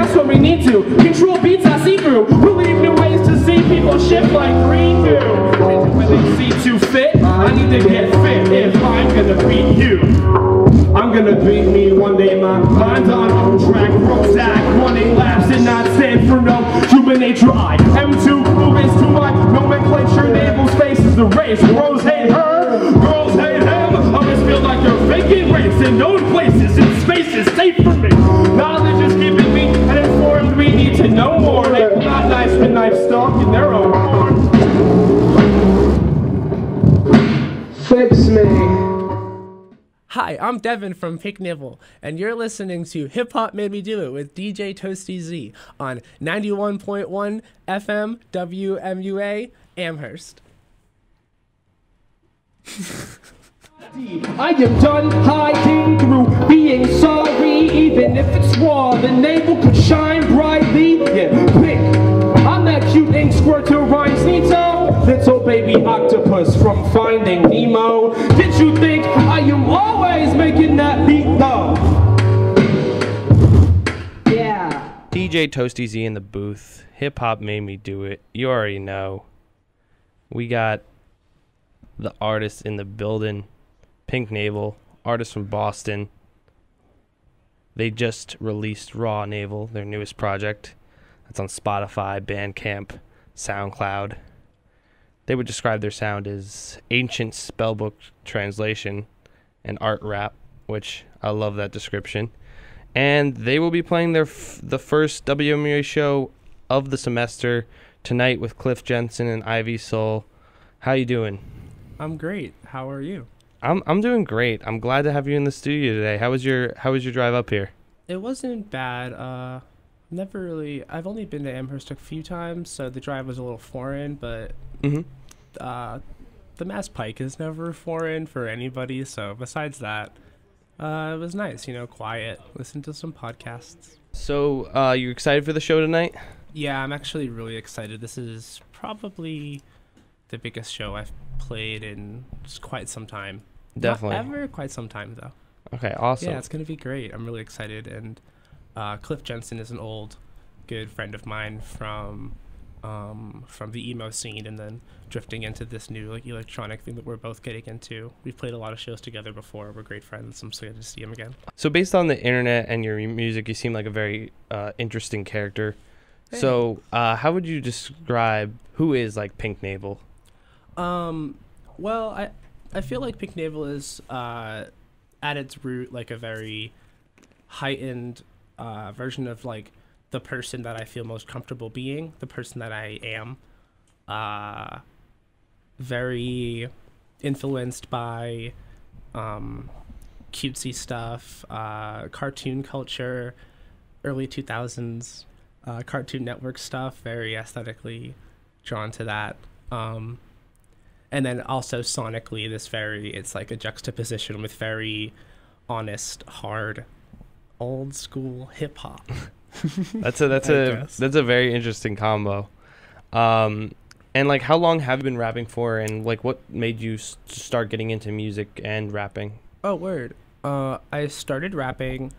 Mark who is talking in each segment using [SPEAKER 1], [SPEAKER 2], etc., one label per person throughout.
[SPEAKER 1] that's what we need to. Control beats I see through. Believe new ways to see people shift like green do. When they see too fit, I need to get fit if I'm gonna beat you. I'm gonna beat me one day, my mind's on track, rucksack, running laps and not stand for no human nature. I am too clueless to my nomenclature. Naval space is the race. Bros hate her, girls hate him. I just feel like you're faking race in known places and spaces safe for me. Knowledge is giving me and informed. We need to know more. They will not knife and knife stalk in their own form. Fix me.
[SPEAKER 2] Hi, I'm Devin from Pink Navel, and you're listening to Hip Hop Made Me Do It with DJ Toasty Z on 91.1 FM WMUA Amherst.
[SPEAKER 1] I am done hiding through being sorry, even if it's raw. The navel could shine brightly. Yeah, pink. I'm that cute ink squirt who rhymes Nito. Little baby octopus from Finding Nemo. Did you think I am always making that beat though? Yeah.
[SPEAKER 3] DJ Toasty Z in the booth. Hip Hop Made Me Do It. You already know. We got the artist in the building. Pink Navel, artist from Boston. They just released Raw Navel, their newest project. That's on Spotify, Bandcamp, SoundCloud. They would describe their sound as ancient spellbook translation and art rap, which I love that description. And they will be playing the first WMUA show of the semester tonight with Cliff Jensen and Ivy Soul. How you doing?
[SPEAKER 2] I'm great. How are you?
[SPEAKER 3] I'm doing great. I'm glad to have you in the studio today. How was your drive up here?
[SPEAKER 2] It wasn't bad. I've only been to Amherst a few times, so the drive was a little foreign, but the Mass Pike is never foreign for anybody, so besides that, it was nice, quiet, listen to some podcasts.
[SPEAKER 3] So, you excited for the show tonight?
[SPEAKER 2] Yeah, I'm actually really excited. This is probably the biggest show I've played in quite some time.
[SPEAKER 3] Definitely.
[SPEAKER 2] Not ever, quite some time, though.
[SPEAKER 3] Okay, awesome.
[SPEAKER 2] Yeah, it's going to be great. I'm really excited, and Cliff Jensen is an old, good friend of mine from the emo scene, and then drifting into this new electronic thing that we're both getting into. We've played a lot of shows together before. We're great friends. I'm so excited to see him again.
[SPEAKER 3] So based on the internet and your music, you seem like a very interesting character.
[SPEAKER 2] Hey.
[SPEAKER 3] So how would you describe who is Pink Navel?
[SPEAKER 2] Well, I feel like Pink Navel is at its root a very heightened version of the person that I feel most comfortable being, the person that I am. Very influenced by cutesy stuff, cartoon culture, early 2000s Cartoon Network stuff, very aesthetically drawn to that. And then also sonically, it's like a juxtaposition with very honest, hard, old school hip hop.
[SPEAKER 3] That's a very interesting combo. And how long have you been rapping for, and what made you start getting into music and rapping?
[SPEAKER 2] Oh, word. I started rapping,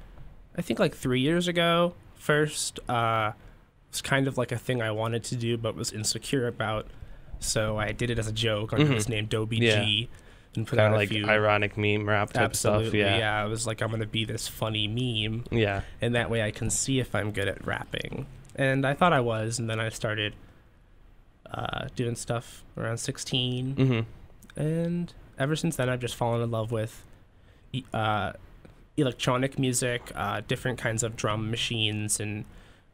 [SPEAKER 2] I think 3 years ago. First, it's kind of a thing I wanted to do but was insecure about. So I did it as a joke under this name Dobie G, and put out a few
[SPEAKER 3] ironic meme rap type stuff.
[SPEAKER 2] Yeah, I was I'm gonna be this funny meme.
[SPEAKER 3] Yeah,
[SPEAKER 2] and that way I can see if I'm good at rapping. And I thought I was, and then I started doing stuff around 16, and ever since then I've just fallen in love with electronic music, different kinds of drum machines and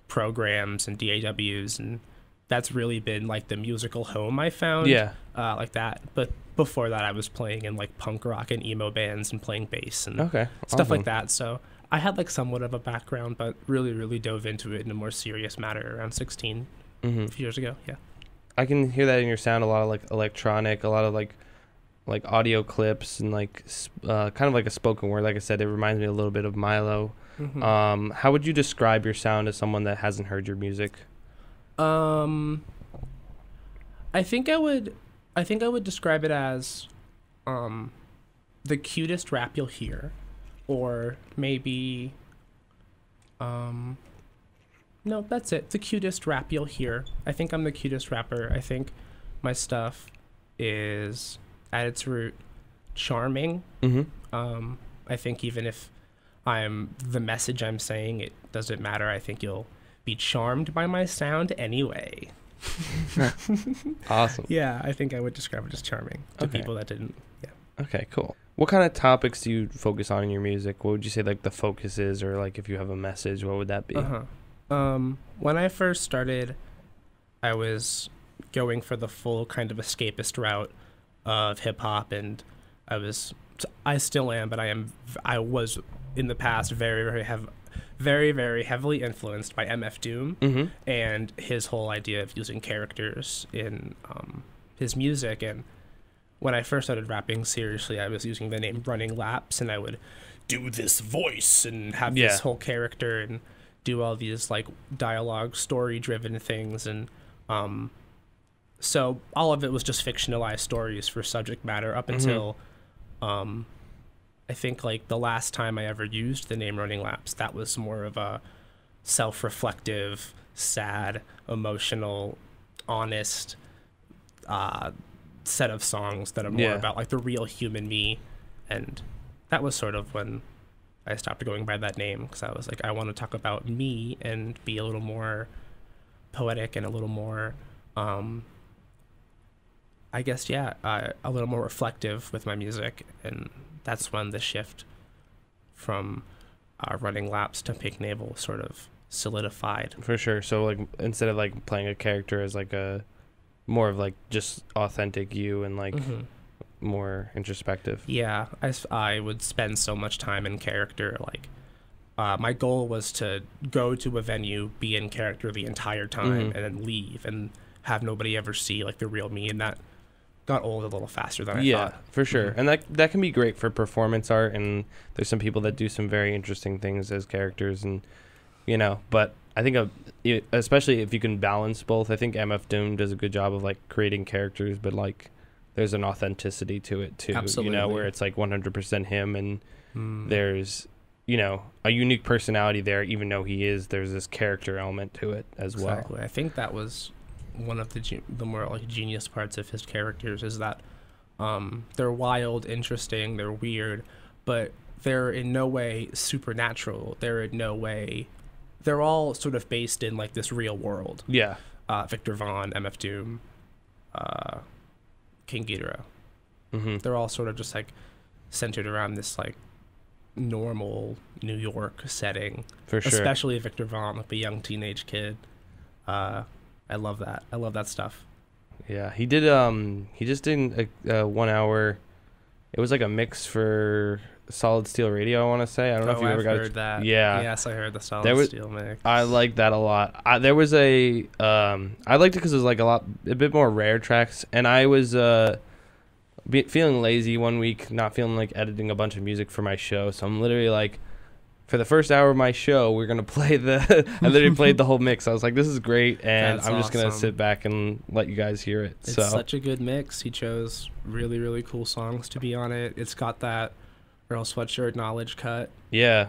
[SPEAKER 2] programs and DAWs, and that's really been the musical home I found. Like that. But before that I was playing in punk rock and emo bands and playing bass and stuff like that. So I had somewhat of a background, but really dove into it in a more serious manner around 16 a few years ago. Yeah,
[SPEAKER 3] I can hear that in your sound. A lot of electronic, a lot of audio clips, and kind of a spoken word. Like I said, it reminds me a little bit of Milo. How would you describe your sound as someone that hasn't heard your music?
[SPEAKER 2] I think I would describe it as the cutest rap you'll hear, or maybe No, that's it. The cutest rap you'll hear. I think I'm the cutest rapper. I think my stuff is, at its root, charming. I think even if the message I'm saying, it doesn't matter. I think you'll be charmed by my sound anyway.
[SPEAKER 3] Awesome.
[SPEAKER 2] Yeah, I think I would describe it as charming to people that didn't. Yeah.
[SPEAKER 3] Okay, cool. What kind of topics do you focus on in your music? What would you say like the focus is, or like if you have a message, what would that be?
[SPEAKER 2] When I first started, I was going for the full kind of escapist route of hip hop, and I still am, but I was in the past very heavily influenced by MF Doom and his whole idea of using characters in his music. And when I first started rapping seriously, I was using the name Running Laps, and I would do this voice and have this whole character and do all these like dialogue, story-driven things. And so all of it was just fictionalized stories for subject matter up until I think like the last time I ever used the name Running Laps, that was more of a self-reflective, sad, emotional, honest set of songs that are more about like the real human me. And that was sort of when I stopped going by that name, because I was like, I want to talk about me and be a little more poetic and a little more I guess, a little more reflective with my music. And that's when the shift from Running Laps to Pink Navel sort of solidified.
[SPEAKER 3] For sure. So like instead of like playing a character as like a more of like just authentic you and like more introspective.
[SPEAKER 2] Yeah, I would spend so much time in character. Like my goal was to go to a venue, be in character the entire time, and then leave and have nobody ever see like the real me. And that got old a little faster than I thought.
[SPEAKER 3] Yeah, for sure. And that can be great for performance art, and there's some people that do some very interesting things as characters, and you know, but I think especially if you can balance both, I think MF Doom does a good job of like creating characters, but like there's an authenticity to it too. Absolutely. You know, where it's like 100% him, and there's, you know, a unique personality there, even though there's this character element to it as well.
[SPEAKER 2] Exactly. I think that was one of the more like genius parts of his characters, is that they're wild, interesting, they're weird, but they're in no way supernatural. They're all sort of based in like this real world. Yeah. Victor Vaughn, MF Doom, King Ghidorah. They're all sort of just like centered around this like normal New York setting. For sure. Especially Victor Vaughn, like the young teenage kid. I love that. I love that stuff.
[SPEAKER 3] Yeah, he did. He just did a 1 hour. It was like a mix for Solid Steel Radio, I want to say. I don't know if you ever got
[SPEAKER 2] heard that.
[SPEAKER 3] Yeah.
[SPEAKER 2] Yes, I heard the Solid Steel mix.
[SPEAKER 3] I like that a lot. There was I liked it because it was like a bit more rare tracks, and I was feeling lazy one week, not feeling like editing a bunch of music for my show, so I'm literally like, for the first hour of my show, we're going to play I literally played the whole mix. I was like, this is great, and I'm just going to sit back and let you guys hear it.
[SPEAKER 2] It's such a good mix. He chose really, really cool songs to be on it. It's got that Earl Sweatshirt Knowledge cut.
[SPEAKER 3] Yeah.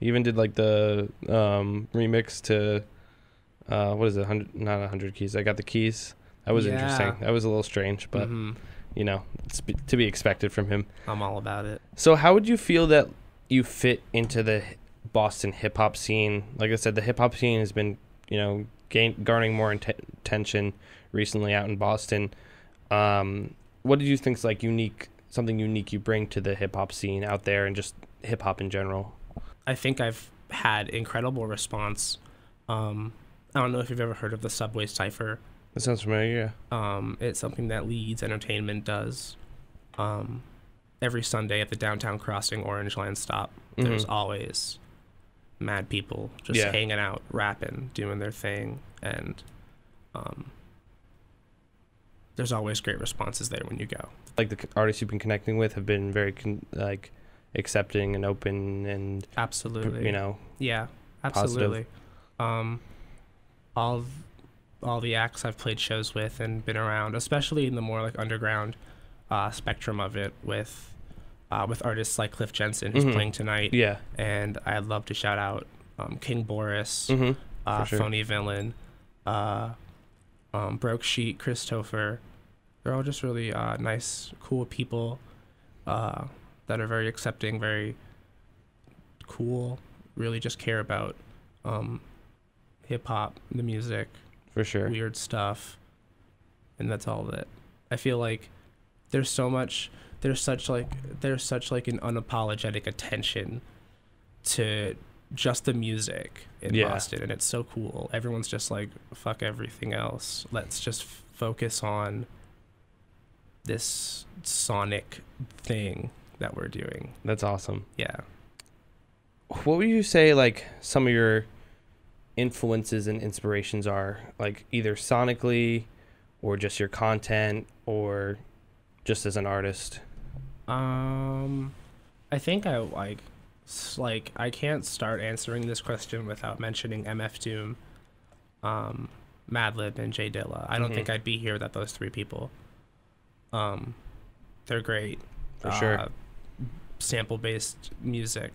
[SPEAKER 3] He even did like the remix to, what is it, not 100 Keys. I Got the Keys. That was interesting. That was a little strange, but, you know, it's to be expected from him.
[SPEAKER 2] I'm all about it.
[SPEAKER 3] So how would you feel that you fit into the Boston hip hop scene? Like I said, the hip hop scene has been, you know, garnering more attention recently out in Boston. What did you think is like something unique you bring to the hip hop scene out there, and just hip hop in general?
[SPEAKER 2] I think I've had incredible response. I don't know if you've ever heard of the Subway Cypher.
[SPEAKER 3] That sounds familiar.
[SPEAKER 2] It's something that Leeds Entertainment does. Every Sunday at the Downtown Crossing Orange Line stop, there's always mad people just hanging out, rapping, doing their thing, and there's always great responses there when you go.
[SPEAKER 3] Like the artists you've been connecting with have been very accepting and open, and
[SPEAKER 2] absolutely,
[SPEAKER 3] you know,
[SPEAKER 2] absolutely. All the acts I've played shows with and been around, especially in the more like underground spectrum of it, with artists like Cliff Jensen, who's playing tonight. Yeah. And I'd love to shout out King Boris,
[SPEAKER 3] sure.
[SPEAKER 2] Phony Villain, Broke Sheet, Christopher. They're all just really nice, cool people that are very accepting, very cool, really just care about hip-hop, the music.
[SPEAKER 3] For sure.
[SPEAKER 2] Weird stuff. And that's all of it. I feel like there's such like an unapologetic attention to just the music in Boston, and it's so cool. Everyone's just like, fuck everything else. Let's just focus on this sonic thing that we're doing.
[SPEAKER 3] That's awesome.
[SPEAKER 2] Yeah.
[SPEAKER 3] What would you say like some of your influences and inspirations are, like either sonically or just your content or just as an artist?
[SPEAKER 2] I think I I can't start answering this question without mentioning MF Doom, Madlib, and J Dilla. I don't think I'd be here without those three people. They're great.
[SPEAKER 3] For sure.
[SPEAKER 2] Sample-based music,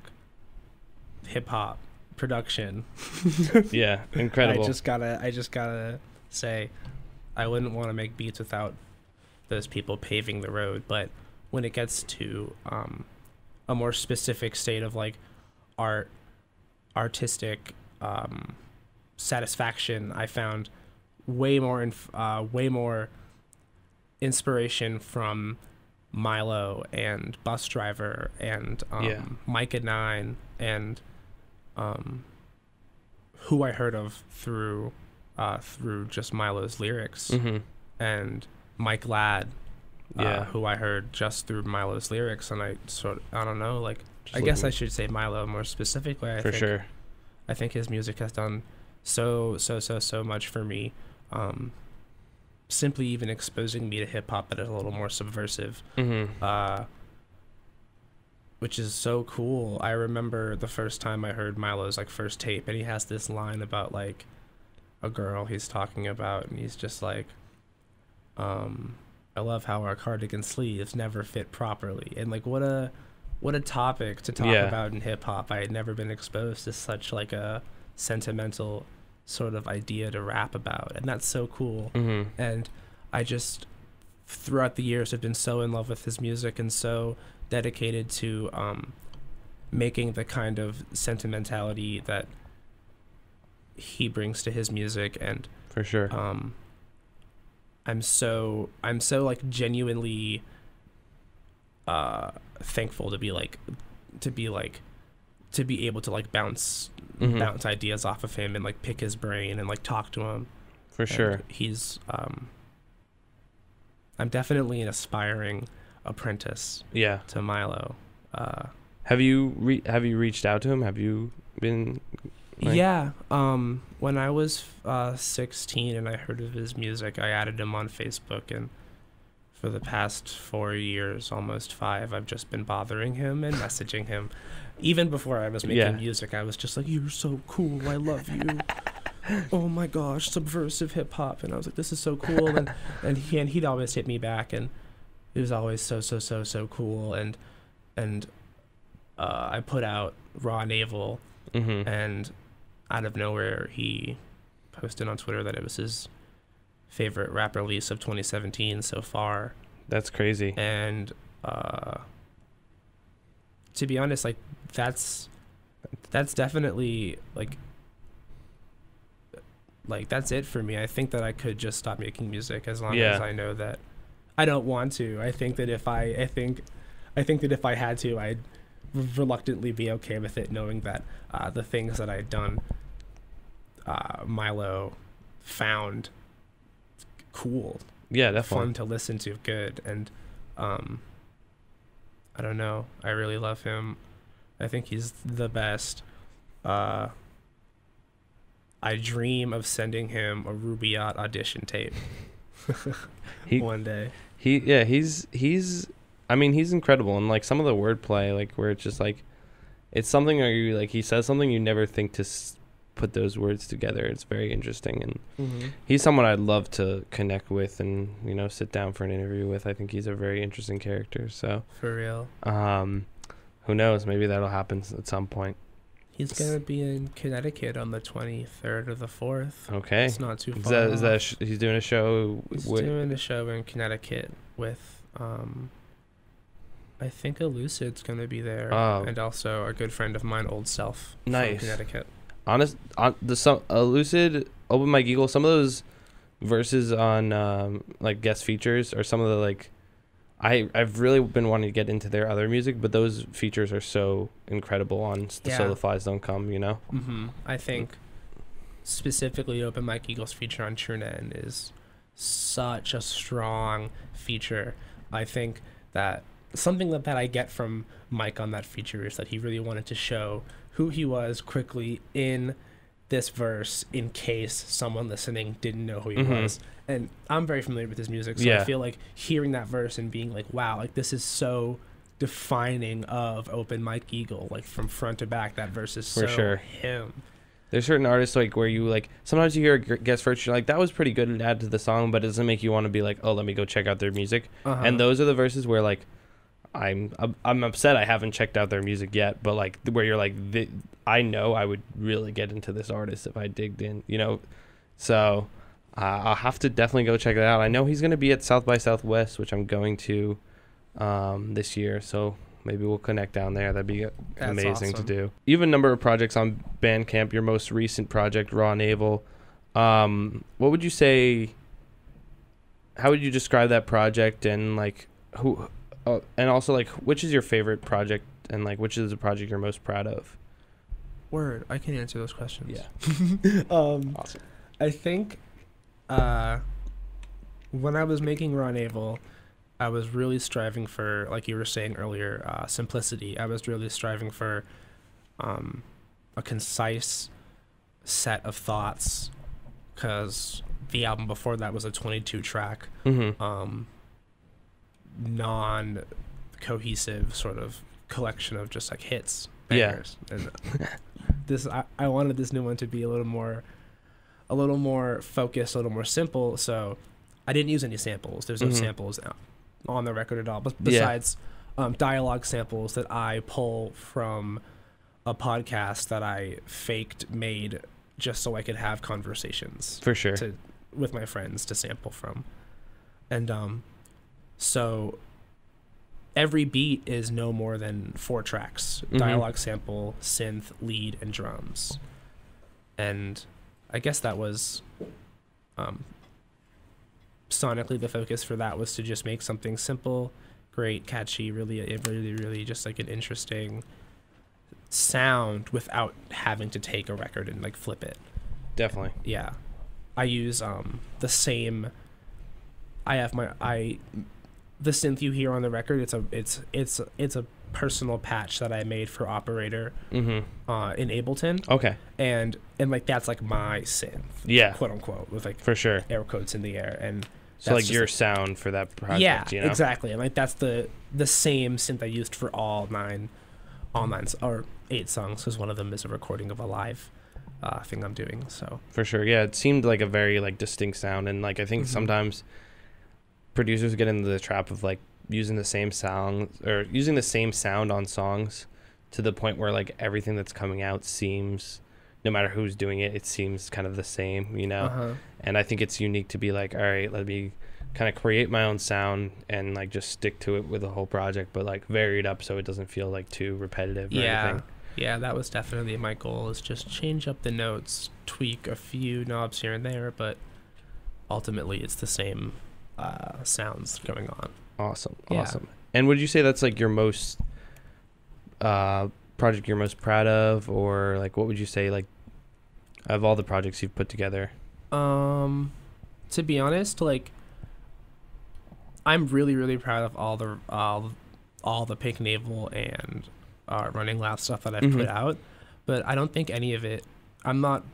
[SPEAKER 2] hip-hop, production.
[SPEAKER 3] Yeah, incredible.
[SPEAKER 2] I just gotta say, I wouldn't want to make beats without those people paving the road. But when it gets to a more specific state of like artistic satisfaction, I found way more inspiration from Milo and Bus Driver and Micah 9 and who I heard of through just Milo's lyrics, and Mike Ladd, who I heard just through Milo's lyrics, and I don't know, like I guess I should say Milo more specifically. I think his music has done so much for me. Simply even exposing me to hip hop that is a little more subversive, which is so cool. I remember the first time I heard Milo's like first tape, and he has this line about like a girl he's talking about, and he's just like, I love how our cardigan sleeves never fit properly. And like what a topic to talk about in hip hop. I had never been exposed to such like a sentimental sort of idea to rap about, and that's so cool. And I just throughout the years have been so in love with his music and so dedicated to making the kind of sentimentality that he brings to his music. And
[SPEAKER 3] for sure,
[SPEAKER 2] I'm so like genuinely thankful to be able to like bounce ideas off of him and like pick his brain and like talk to him.
[SPEAKER 3] For sure.
[SPEAKER 2] He's I'm definitely an aspiring apprentice to Milo.
[SPEAKER 3] Have you reached out to him? Have you been
[SPEAKER 2] like... when I was 16 and I heard of his music, I added him on Facebook, and for the past 4 years, almost 5, I've just been bothering him and messaging him. Even before I was making music, I was just like, "You're so cool. I love you. Oh my gosh, subversive hip hop." And I was like, "This is so cool." And he'd always hit me back, and it was always so cool. And I put out Raw Navel, and out of nowhere, he posted on Twitter that it was his favorite rap release of 2017 so far.
[SPEAKER 3] That's crazy.
[SPEAKER 2] And to be honest, like that's definitely like that's it for me. I think that I could just stop making music as long as I know that I don't want to. I think that if I had to, I'd reluctantly be okay with it, knowing that the things that I'd done, Milo found cool,
[SPEAKER 3] definitely
[SPEAKER 2] fun to listen to, good. And I don't know, I really love him. I think he's the best. I dream of sending him a Rubaiyat audition tape one day.
[SPEAKER 3] He's I mean, he's incredible, and like some of the wordplay, like where it's just like it's something where you like he says something you never think to put those words together. It's very interesting, and he's someone I'd love to connect with and sit down for an interview with. I think he's a very interesting character. So
[SPEAKER 2] for real,
[SPEAKER 3] who knows? Maybe that'll happen at some point.
[SPEAKER 2] He's gonna be in Connecticut on the 23rd or the 4th.
[SPEAKER 3] Okay,
[SPEAKER 2] it's not too far.
[SPEAKER 3] Is that he's doing a show?
[SPEAKER 2] He's doing a show in Connecticut with I think Elucid's gonna be there, and also a good friend of mine, Old Self, from Connecticut.
[SPEAKER 3] Lucid, Open Mike Eagle, some of those verses on like guest features or some of the like, I've really been wanting to get into their other music, but those features are so incredible on the So the Flies Don't Come, you know?
[SPEAKER 2] I think specifically Open Mike Eagle's feature on Trunan is such a strong feature. I think that something that I get from Mike on that feature is that he really wanted to show who he was quickly in this verse in case someone listening didn't know who he was. And I'm very familiar with his music, so I feel like hearing that verse and being like, wow, like this is so defining of Open Mike Eagle, like from front to back, that verse is so him.
[SPEAKER 3] There's certain artists like where you like sometimes you hear a guest verse, you're like, that was pretty good to add to the song, but it doesn't make you want to be like, oh, let me go check out their music. And those are the verses where like I'm upset I haven't checked out their music yet, but like where you're like, I know I would really get into this artist if I digged in, you know. So I'll have to definitely go check that out. I know he's going to be at South by Southwest, which I'm going to this year, so maybe we'll connect down there. That'd be amazing to do. You have a number of projects on Bandcamp. Your most recent project, Raw Naval. What would you say? How would you describe that project, and like who? And also, like, which is your favorite project, and like, which is the project you're most proud of?
[SPEAKER 2] Word, I can answer those questions.
[SPEAKER 3] Yeah.
[SPEAKER 2] Awesome. I think when I was making Raw Naval, I was really striving for, like you were saying earlier, simplicity. I was really striving for a concise set of thoughts, because the album before that was a 22-track, non-cohesive sort of collection of just like hits, bangers. And I wanted this new one to be a little more focused, a little more simple. So I didn't use any samples. There's no samples on the record at all, but besides dialogue samples that I pull from a podcast that I made just so I could have conversations
[SPEAKER 3] for sure
[SPEAKER 2] with my friends to sample from. And so every beat is no more than 4 tracks: dialogue, sample, synth, lead, and drums. And I guess that was sonically the focus for that was to just make something simple, great, catchy, really just like an interesting sound without having to take a record and like flip it.
[SPEAKER 3] Definitely.
[SPEAKER 2] Yeah. I use the same. The synth you hear on the record, it's a personal patch that I made for Operator in Ableton.
[SPEAKER 3] Okay.
[SPEAKER 2] And like that's like my synth.
[SPEAKER 3] Yeah.
[SPEAKER 2] Quote unquote, with like
[SPEAKER 3] for sure
[SPEAKER 2] air quotes in the air. And
[SPEAKER 3] so like your sound for that project.
[SPEAKER 2] Yeah,
[SPEAKER 3] you know?
[SPEAKER 2] Exactly. And like that's the same synth I used for all 9 or 8 songs, because one of them is a recording of a live thing I'm doing. So
[SPEAKER 3] for sure. Yeah, it seemed like a very like distinct sound, and like I think sometimes producers get into the trap of like using the same sound on songs to the point where like everything that's coming out seems, no matter who's doing it, it seems kind of the same, you know. And I think it's unique to be like, all right, let me kind of create my own sound and like just stick to it with the whole project, but like vary it up so it doesn't feel like too repetitive or anything.
[SPEAKER 2] Yeah, that was definitely my goal, is just change up the notes, tweak a few knobs here and there, but ultimately it's the same sounds going on.
[SPEAKER 3] Awesome. And would you say that's like your most project you're most proud of, or like what would you say like of all the projects you've put together?
[SPEAKER 2] To be honest, like I'm really proud of all the Pink Navel and Running Loud stuff that I've put out, but I don't think any of it, I'm not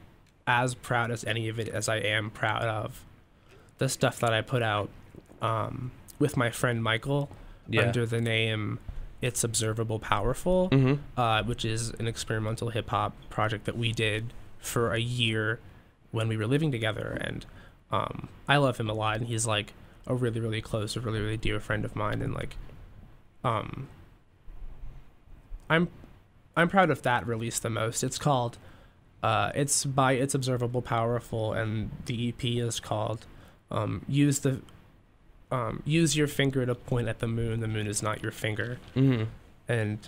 [SPEAKER 2] as proud as any of it as I am proud of the stuff that I put out with my friend Michael under the name It's Observable Powerful, which is an experimental hip-hop project that we did for a year when we were living together. And I love him a lot, and he's like a really close, a really dear friend of mine. And like I'm I'm proud of that release the most. It's called it's by It's Observable Powerful, and the EP is called Use Your Finger to Point at the Moon is not your finger. And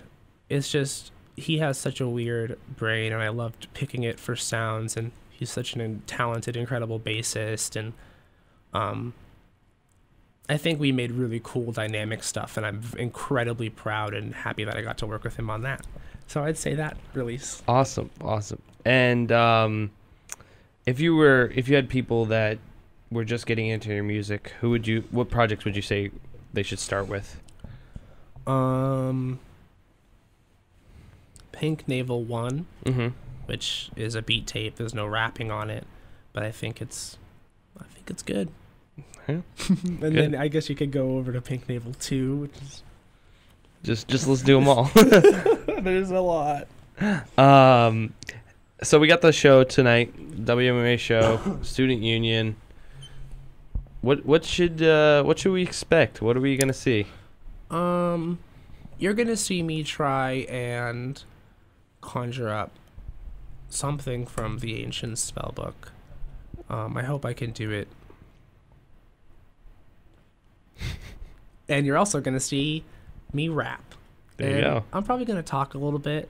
[SPEAKER 2] it's just, he has such a weird brain, and I loved picking it for sounds, and he's such a talented, incredible bassist, and I think we made really cool dynamic stuff, and I'm incredibly proud and happy that I got to work with him on that. So I'd say that release.
[SPEAKER 3] Awesome. And if you had people that were just getting into your music, what projects would you say they should start with?
[SPEAKER 2] Pink Navel 1, which is a beat tape. There's no rapping on it, but I think it's good.
[SPEAKER 3] Yeah.
[SPEAKER 2] And
[SPEAKER 3] good.
[SPEAKER 2] Then I guess you could go over to Pink Navel 2, which is
[SPEAKER 3] just let's do them all.
[SPEAKER 2] there's a lot.
[SPEAKER 3] So we got the show tonight, WMA show, Student Union. What should we expect? What are we gonna see?
[SPEAKER 2] You're gonna see me try and conjure up something from the ancient spellbook. I hope I can do it. And you're also gonna see me rap.
[SPEAKER 3] There you go.
[SPEAKER 2] I'm probably gonna talk a little bit.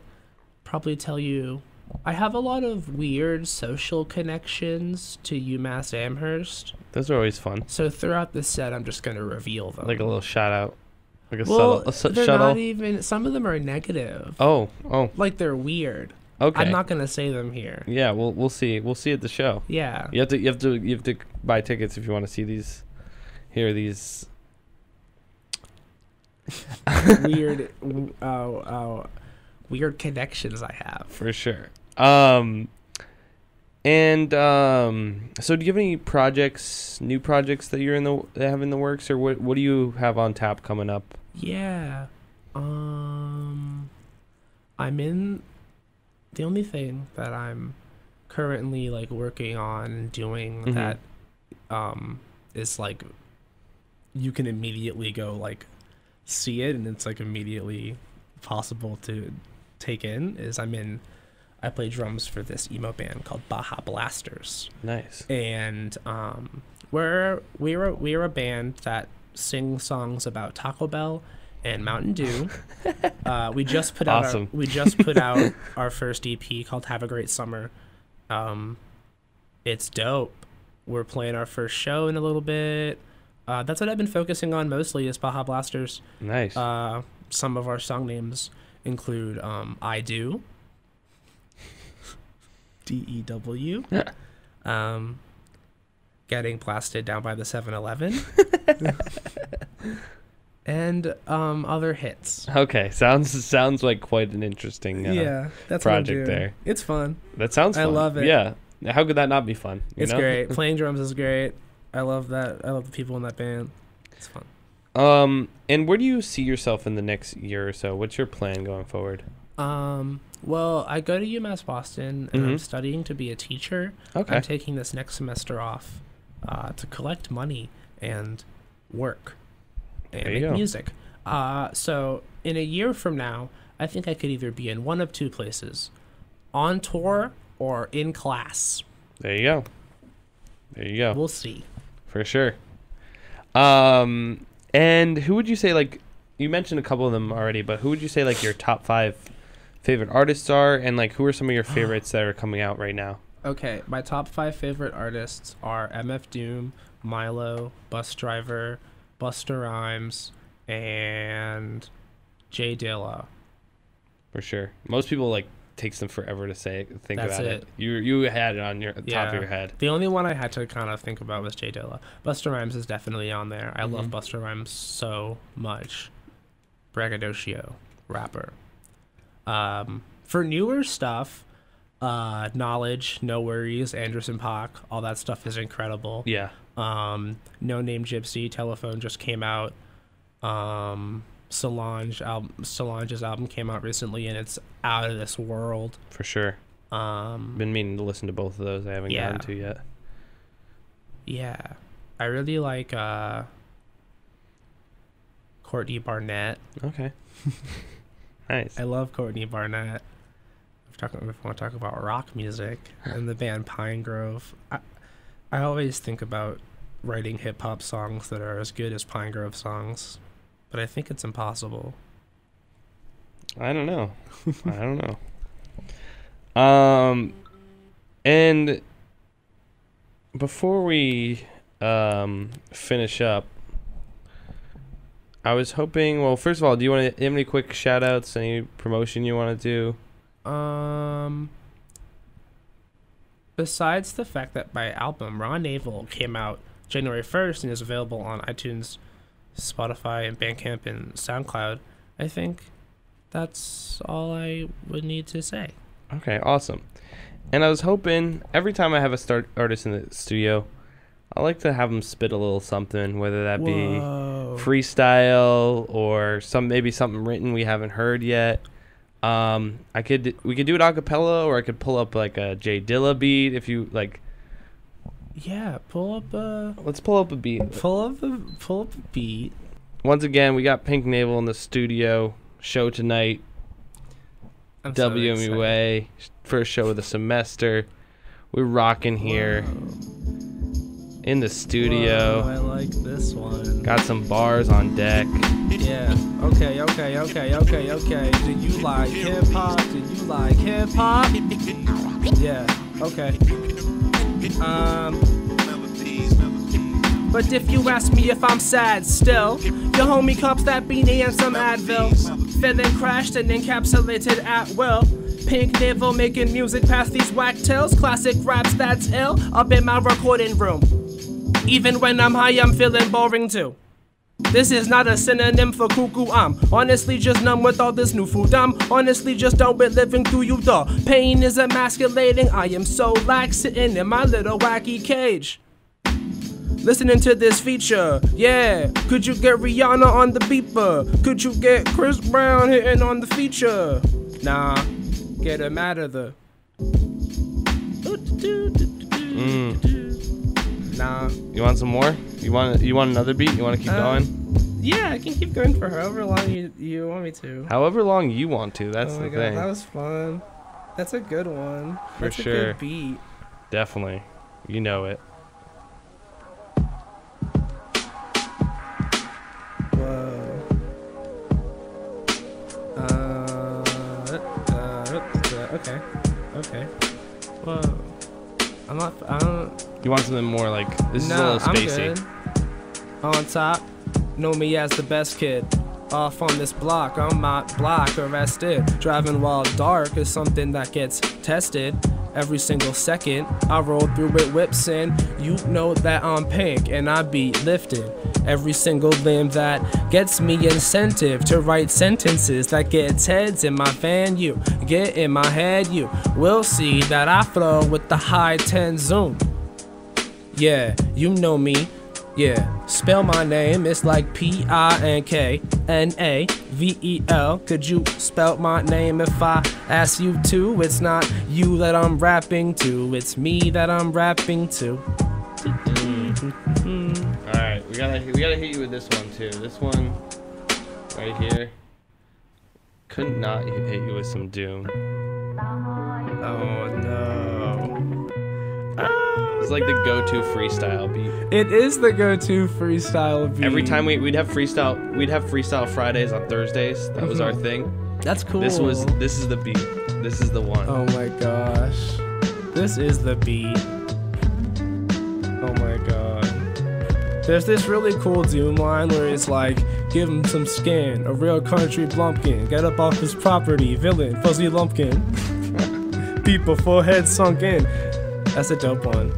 [SPEAKER 2] Probably tell you I have a lot of weird social connections to UMass Amherst.
[SPEAKER 3] Those are always fun.
[SPEAKER 2] So throughout the set, I'm just gonna reveal them.
[SPEAKER 3] Like a little shout out. Like a
[SPEAKER 2] they're
[SPEAKER 3] shuttle.
[SPEAKER 2] not even. Some of them are negative.
[SPEAKER 3] Oh.
[SPEAKER 2] Like they're weird.
[SPEAKER 3] Okay.
[SPEAKER 2] I'm not gonna say them here.
[SPEAKER 3] Yeah, we'll see. We'll see at the show.
[SPEAKER 2] Yeah.
[SPEAKER 3] You have to buy tickets if you want to see these. Hear these.
[SPEAKER 2] Weird. Weird connections I have.
[SPEAKER 3] For sure. So do you have any new projects that that have in the works, or what do you have on tap coming up?
[SPEAKER 2] Yeah. I'm in. The only thing that I'm currently like working on and doing that is like you can immediately go like see it, and it's like immediately possible to take in, is I play drums for this emo band called Baja Blasters.
[SPEAKER 3] Nice.
[SPEAKER 2] And we're a band that sings songs about Taco Bell and Mountain Dew. We just put out
[SPEAKER 3] awesome.
[SPEAKER 2] our first EP called Have a Great Summer. It's dope. We're playing our first show in a little bit. That's what I've been focusing on mostly, is Baja Blasters.
[SPEAKER 3] Nice.
[SPEAKER 2] Some of our song names include I Do, DEW, Getting Blasted Down by the 7-Eleven, and other hits.
[SPEAKER 3] Okay, sounds like quite an interesting
[SPEAKER 2] that's
[SPEAKER 3] project there.
[SPEAKER 2] It's fun.
[SPEAKER 3] That sounds fun.
[SPEAKER 2] I love it.
[SPEAKER 3] Yeah. How could that not be fun?
[SPEAKER 2] It's great. Playing drums is great. I love that. I love the people in that band. It's fun.
[SPEAKER 3] And where do you see yourself in the next year or so? What's your plan going forward?
[SPEAKER 2] Well, I go to UMass Boston, and I'm studying to be a teacher.
[SPEAKER 3] Okay.
[SPEAKER 2] I'm taking this next semester off to collect money and work and make music. So in a year from now, I think I could either be in one of two places, on tour or in class.
[SPEAKER 3] There you go.
[SPEAKER 2] We'll see.
[SPEAKER 3] For sure. And who would you say, like, you mentioned a couple of them already, but who would you say, like, your top 5 favorite artists are, and, like, who are some of your favorites that are coming out right now?
[SPEAKER 2] Okay, my top 5 favorite artists are MF Doom, Milo, Bus Driver, Busta Rhymes, and Jay Dilla.
[SPEAKER 3] For sure. Most people, like, takes them forever to think
[SPEAKER 2] That's
[SPEAKER 3] about it. You had it on your top of your head.
[SPEAKER 2] The only one I had to kind of think about was Jay Dilla. Busta Rhymes is definitely on there. I love Busta Rhymes so much. Braggadocio, rapper. For newer stuff, Knowledge, No Worries, Anderson .Paak, all that stuff is incredible.
[SPEAKER 3] Yeah.
[SPEAKER 2] No Name Gypsy, Telephone just came out. Solange's album came out recently, and it's out of this world.
[SPEAKER 3] For sure. Been meaning to listen to both of those. I haven't gotten to yet.
[SPEAKER 2] Yeah. I really like Courtney Barnett.
[SPEAKER 3] Okay. Nice.
[SPEAKER 2] I love Courtney Barnett. If we want to talk about rock music and the band Pine Grove, I always think about writing hip hop songs that are as good as Pine Grove songs, but I think it's impossible.
[SPEAKER 3] I don't know. And before we finish up, I was hoping. Well, first of all, do you have any quick shout outs? Any promotion you want to do?
[SPEAKER 2] Besides the fact that my album Raw Navel came out January 1st and is available on iTunes, Spotify, and Bandcamp and SoundCloud, I think that's all I would need to say.
[SPEAKER 3] Okay, awesome. And I was hoping every time I have a artist in the studio, I like to have them spit a little something, whether that be freestyle or maybe something written we haven't heard yet. We could do it a cappella, or I could pull up like a J Dilla beat if you like.
[SPEAKER 2] Yeah,
[SPEAKER 3] Let's pull up a beat.
[SPEAKER 2] Pull up a beat.
[SPEAKER 3] Once again, we got Pink Navel in the studio. Show tonight. WMUA, first show of the semester. We're rocking here. In the studio.
[SPEAKER 2] Whoa, I like this one.
[SPEAKER 3] Got some bars on deck.
[SPEAKER 2] Yeah. Okay. Do you like hip hop? Yeah. Okay. But if you ask me if I'm sad still, your homie cups that beanie and some Advil. Feeling crashed and encapsulated at will. Pink Navel making music past these whack tails. Classic raps that's ill up in my recording room. Even when I'm high, I'm feeling boring too. This is not a synonym for cuckoo. I'm honestly just numb with all this new food. I'm honestly just done with living through you. The pain is emasculating. I am so lax sitting in my little wacky cage. Listening to this feature, yeah. Could you get Rihanna on the beeper? Could you get Chris Brown hitting on the feature? Nah, get him out of the. Nah.
[SPEAKER 3] You want some more? You want another beat? You want to keep going?
[SPEAKER 2] Yeah, I can keep going for however long you want me to.
[SPEAKER 3] However long you want to. That's the thing.
[SPEAKER 2] That was fun. That's a good one.
[SPEAKER 3] For sure.
[SPEAKER 2] That's a good beat.
[SPEAKER 3] Definitely. You know it.
[SPEAKER 2] Whoa. Okay. Whoa. I don't.
[SPEAKER 3] You want something more like this is a little spacey.
[SPEAKER 2] I'm good. On top, know me as the best kid. Off on this block, on my block, arrested. Driving while dark is something that gets tested every single second. I roll through with whips and you know that I'm pink and I be lifted. Every single limb that gets me incentive to write sentences that gets heads in my van. You get in my head, you will see that I flow with the high 10 zoom. Yeah, you know me. Yeah, spell my name, it's like Pinknavel. Could you spell my name if I ask you to? It's not you that I'm rapping to, it's me that I'm rapping to.
[SPEAKER 3] Alright, we gotta hit you with this one too. This one right here. Could not hit you with some doom.
[SPEAKER 2] Oh no.
[SPEAKER 3] It's like the go-to freestyle beat.
[SPEAKER 2] It is the go-to freestyle beat.
[SPEAKER 3] Every time we'd have freestyle Fridays on Thursdays. That was our thing.
[SPEAKER 2] That's cool.
[SPEAKER 3] This is the beat. This is the one.
[SPEAKER 2] Oh my gosh. This is the beat. Oh my god. There's this really cool Doom line where it's like, give him some skin, a real country blumpkin, get up off his property, villain, fuzzy lumpkin. Beat before head sunk in. That's a dope one.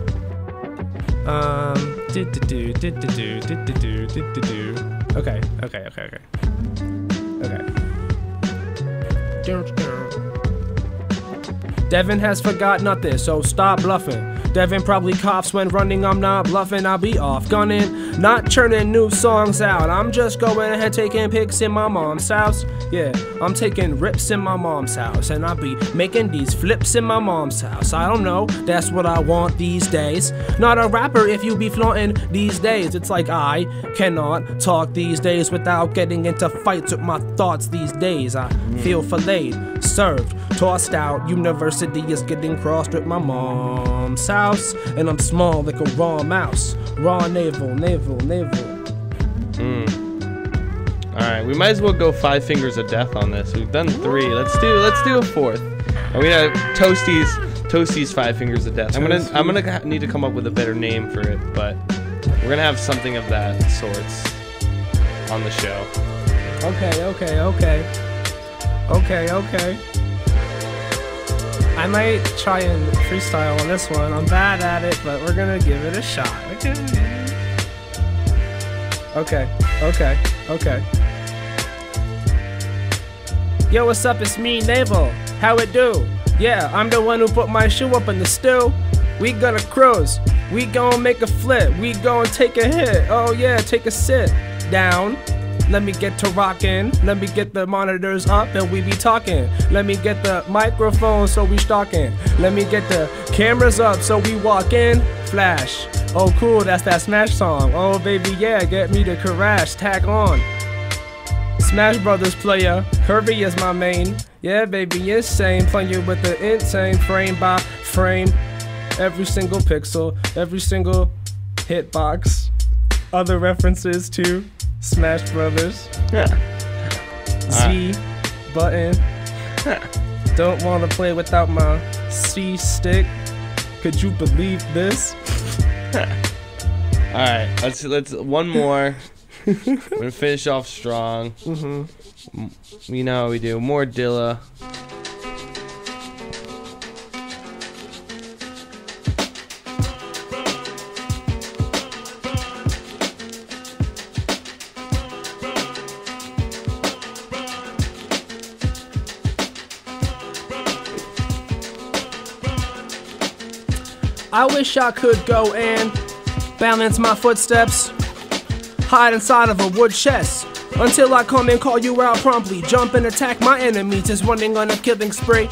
[SPEAKER 2] Okay. Devin has forgot nothing, so stop bluffing. Devin probably coughs when running, I'm not bluffing, I'll be off gunning. Not churning new songs out, I'm just going ahead taking pics in my mom's house. Yeah, I'm taking rips in my mom's house, and I'll be making these flips in my mom's house. I don't know, that's what I want these days. Not a rapper if you be flaunting these days. It's like I cannot talk these days without getting into fights with my thoughts these days. I feel filleted, served, tossed out. University is getting crossed with my mom's house, and I'm small like a raw mouse. Raw navel.
[SPEAKER 3] Alright, we might as well go 5 fingers of death on this. We've done 3. Let's do a 4th. And we got Toasty's 5 fingers of death. I'm gonna need to come up with a better name for it, but we're gonna have something of that sorts on the show.
[SPEAKER 2] Okay. I might try and freestyle on this one. I'm bad at it, but we're gonna give it a shot. Okay. Yo, what's up? It's me, Navel. How it do? Yeah, I'm the one who put my shoe up in the stew. We gonna cruise. We gonna make a flip. We gonna take a hit. Oh yeah, take a sit down. Let me get to rockin'. Let me get the monitors up and we be talking. Let me get the microphone so we stalking. Let me get the cameras up so we walk in. Flash. Oh cool, that's that Smash song. Oh baby, yeah, get me to crash. Tag on. Smash Brothers player. Kirby is my main. Yeah baby, insane. Playing with the insane frame by frame. Every single pixel, every single hitbox. Other references to Smash Brothers. Z button. Don't wanna play without my C stick. Could you believe this?
[SPEAKER 3] Alright, let's one more. We're gonna finish off strong. You know how we do. More Dilla.
[SPEAKER 2] I wish I could go and balance my footsteps, hide inside of a wood chest, until I come and call you out promptly. Jump and attack my enemies, just running on a killing spree.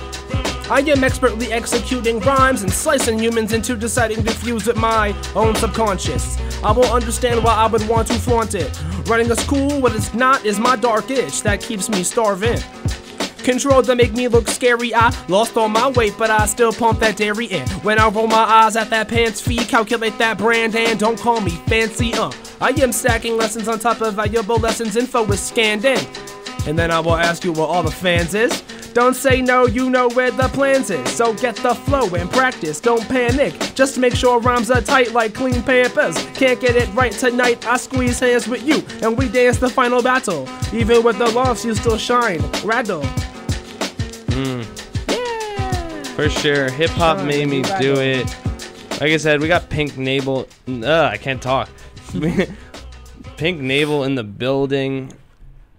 [SPEAKER 2] I am expertly executing rhymes and slicing humans into deciding to fuse with my own subconscious. I won't understand why I would want to flaunt it. Running a school, what it's not is my dark itch that keeps me starving. Control to make me look scary. I lost all my weight, but I still pump that dairy in. When I roll my eyes at that pants fee, calculate that brand and don't call me fancy. I am stacking lessons on top of valuable lessons. Info is scanned in, and then I will ask you where all the fans is. Don't say no, you know where the plans is. So get the flow and practice, don't panic. Just make sure rhymes are tight like clean Pampers. Can't get it right tonight, I squeeze hands with you, and we dance the final battle. Even with the loss, you still shine. Rattle.
[SPEAKER 3] Yeah. For sure, hip hop made me do it. Like I said, we got Pink Navel. I can't talk. Pink Navel in the building.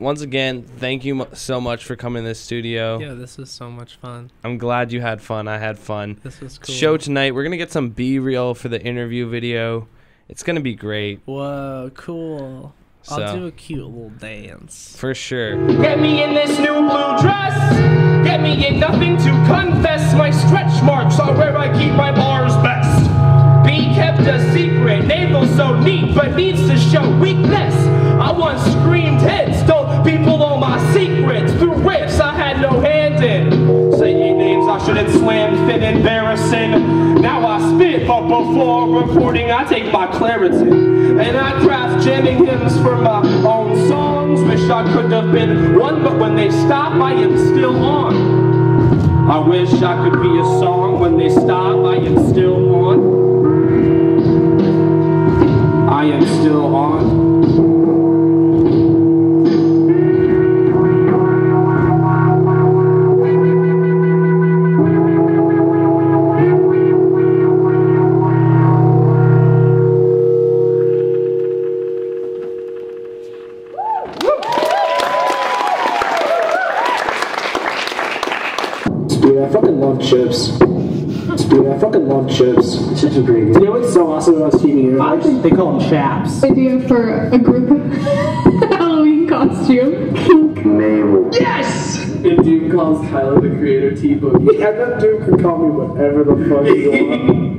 [SPEAKER 3] Once again, thank you so much for coming to the studio.
[SPEAKER 2] Yeah, this was so much fun.
[SPEAKER 3] I'm glad you had fun. I had fun.
[SPEAKER 2] This was cool.
[SPEAKER 3] Show tonight. We're gonna get some B-reel for the interview video. It's gonna be great.
[SPEAKER 2] Whoa, cool.
[SPEAKER 3] So,
[SPEAKER 2] I'll do a cute little dance.
[SPEAKER 3] For sure.
[SPEAKER 1] Get me in this new blue dress. Get me in nothing to confess. My stretch marks are where I keep my bars best. Be kept a secret. Navel so neat, but needs to show weakness. I once screamed heads, told people all my secrets. Through riffs I had no hand in. Saying names I shouldn't slam, fit embarrassing. Now I spit, but before recording I take my Claritin. And I craft jamming hymns for my own songs. Wish I could have been one, but when they stop I am still on. I wish I could be a song. When they stop I am still on. I am still on. Dude, I fucking love chips. Dude, I fucking love chips. Chips are great. You know what's so awesome about TV universe? They call them chaps.
[SPEAKER 4] Idea for a group Halloween costume. Pink
[SPEAKER 1] Navel. Yes! And Duke calls Tyler the creator T-Boogie. And then Duke can call me whatever the fuck you want.